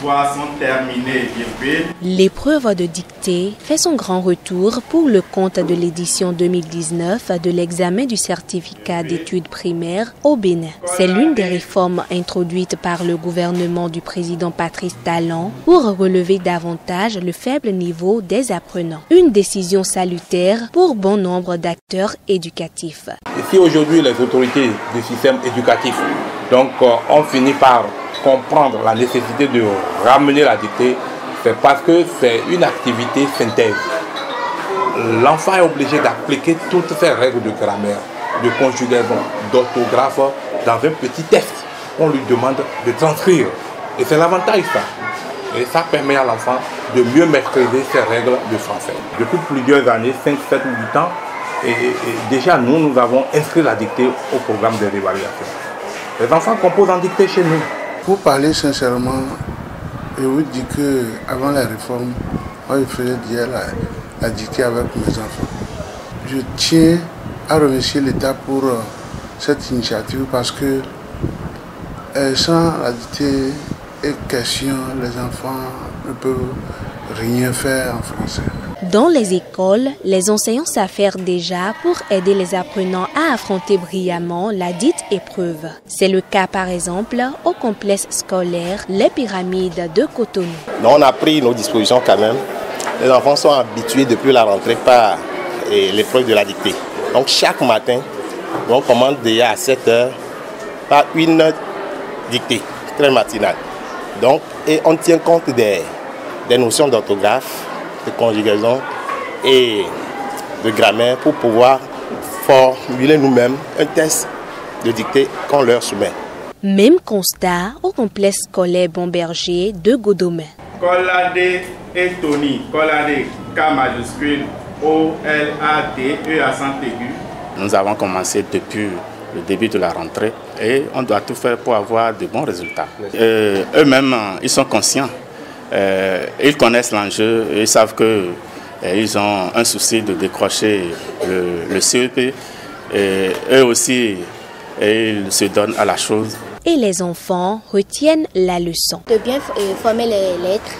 devoirs sont terminés, virgule. L'épreuve de dictée fait son grand retour pour le compte de l'édition 2019 de l'examen du certificat d'études primaires au Bénin. C'est l'une des réformes introduites par le gouvernement du président Patrice Talon pour relever davantage le faible niveau des apprenants. Une décision salutaire pour bon nombre d'acteurs éducatifs. Si aujourd'hui les autorités du système éducatif ont fini par comprendre la nécessité de ramener la dictée, c'est parce que c'est une activité synthèse. L'enfant est obligé d'appliquer toutes ces règles de grammaire, de conjugaison, d'orthographe dans un petit texte qu'on lui demande de transcrire. Et c'est l'avantage ça. Et ça permet à l'enfant de mieux maîtriser ces règles de français. Depuis plusieurs années, 5, 7 ou 8 ans, et déjà nous avons inscrit la dictée au programme de l'évaluation. Les enfants composent en dictée chez nous. Pour parler sincèrement, je vous dis qu'avant la réforme, moi je faisais déjà la dictée avec mes enfants. Je tiens à remercier l'État pour cette initiative parce que sans la dictée et question, les enfants ne peuvent rien faire en français. Dans les écoles, les enseignants s'affairent déjà pour aider les apprenants à affronter brillamment la dite épreuve. C'est le cas par exemple au complexe scolaire Les Pyramides de Cotonou. On a pris nos dispositions quand même. Les enfants sont habitués depuis la rentrée par l'épreuve de la dictée. Donc chaque matin, on commence déjà à 7 h par une dictée très matinale. Donc, et on tient compte des notions d'orthographe, de conjugaison et de grammaire pour pouvoir formuler nous-mêmes un test de dictée qu'on leur soumet. Même constat au complexe scolaire Bomberger de Godomé. Colade et Tony, Colade K majuscule O-L-A-D-E accent aigu. Nous avons commencé depuis le début de la rentrée et on doit tout faire pour avoir de bons résultats. Eux-mêmes, ils sont conscients, ils connaissent l'enjeu, ils savent qu'ils ont un souci de décrocher le CEP et eux aussi, ils se donnent à la chose. Et les enfants retiennent la leçon. De bien former les lettres,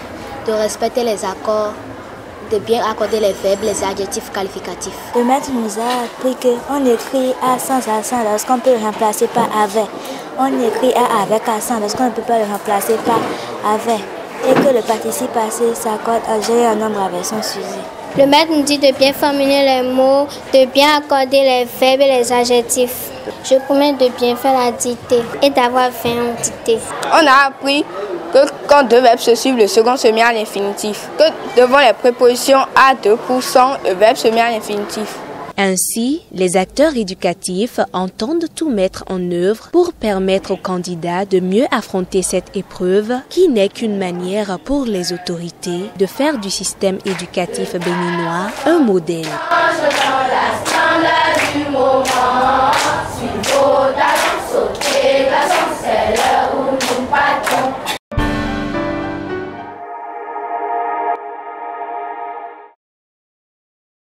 de respecter les accords, de bien accorder les verbes, les adjectifs qualificatifs. Le maître nous a appris qu'on écrit à sans accent lorsqu'on peut le remplacer par avec. On écrit à avec accent lorsqu'on ne peut pas le remplacer par avec. Et que le participe passé s'accorde à gérer un nombre avec son sujet. Le maître nous dit de bien formuler les mots, de bien accorder les verbes et les adjectifs. Je promets de bien faire la dictée et d'avoir fait une dictée. On a appris que quand deux verbes se suivent, le second se met à l'infinitif. Que devant les prépositions à 2%, le verbe se met à l'infinitif. Ainsi, les acteurs éducatifs entendent tout mettre en œuvre pour permettre aux candidats de mieux affronter cette épreuve qui n'est qu'une manière pour les autorités de faire du système éducatif béninois un modèle.